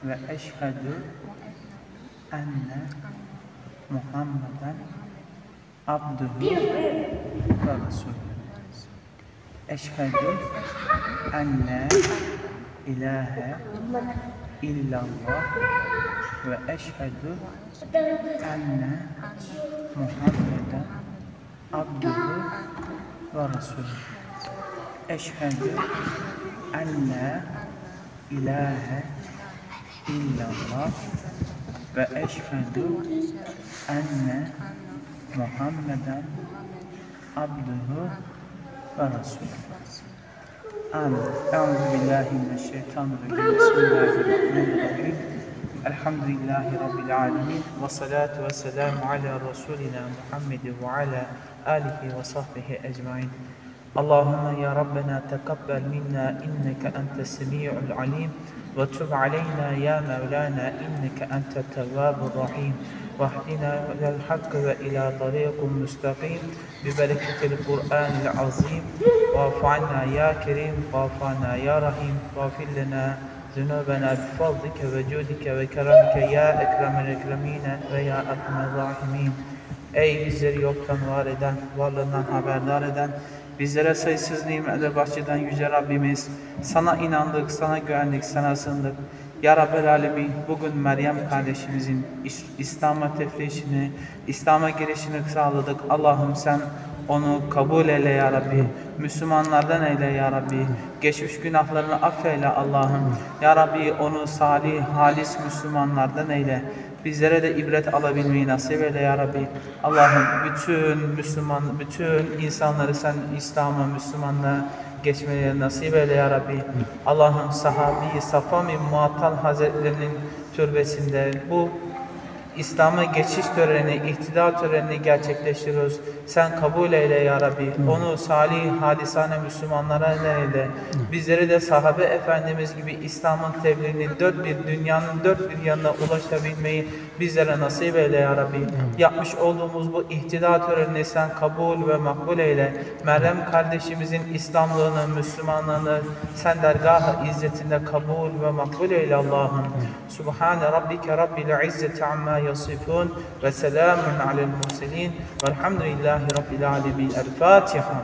ve eşhedü enne Muhammeden abduhu ve resulü. Eşhedü enne ilahe illallah ve eşhedü enne Muhammeden abduhu ve resulü. Eşhedü enne ilahe illallah ve eşhedü enne Muhammeden abduhu ve resulü. Amin. Euzubillahimineşşeytanirracim. Bismillahirrahmanirrahim. Elhamdülillahi Rabbil alemin. Ve salatu ve selamu ala Resulina Muhammedin ve ala alihi ve sahbihi ecmain. Allahümme ya Rabbena tekabbel minna inneke entes semi'ul alim ve tub aleyna ya Mevlana inneke entet tevvabur rahim. Vahdina ilel hakkı ve ila tariqun müstakim bi bereketil Kur'anil azim. Va'fu anna ya kerim, va'fu anna ya rahim, va'fir lena zunubena bifadlike ve cudike ve keramike ya ekremel ekremine ve ya erhamer rahimin. Ey bizleri yoktan var eden, varlığından haberdar eden, bizlere sayısız nimetler bahşeden yüce Rabbimiz, sana inandık, sana güvendik, sana sığındık. Ya Rabbel Alemin, bugün Meryem kardeşimizin İslam'a tefrişini, İslam'a girişini sağladık. Allah'ım sen onu kabul eyle ya Rabbi. Müslümanlardan eyle ya Rabbi. Geçmiş günahlarını affeyle Allah'ım. Ya Rabbi onu salih, halis Müslümanlardan eyle. Bizlere de ibret alabilmeyi nasip eyle ya Rabbi. Allah'ım bütün insanları sen İslam'a, Müslümanlığa geçmeleri nasip eyle ya Rabbi. Allah'ım sahabi Safvan bin Muattal Hazretlerinin türbesinde bu İslam'a geçiş töreni, ihtida törenini gerçekleştiriyoruz. Sen kabul eyle ya Rabbi. Onu salih, halisane Müslümanlara eyle. Bizleri de sahabe efendimiz gibi İslam'ın tebliğini dünyanın dört bir yanına ulaşabilmeyi bizlere nasip eyle ya Rabbi. Yapmış olduğumuz bu ihtida törenini sen kabul ve makbul eyle. Meryem kardeşimizin İslamlığını, Müslümanlığını sen dergah-ı izzetinde kabul ve makbul eyle Allah'ım. Subhane Rabbike Rabbil İzzeti amma yasifun ve selamun alel murselin velhamdülillahi Rabbil alemin. El Fatiha.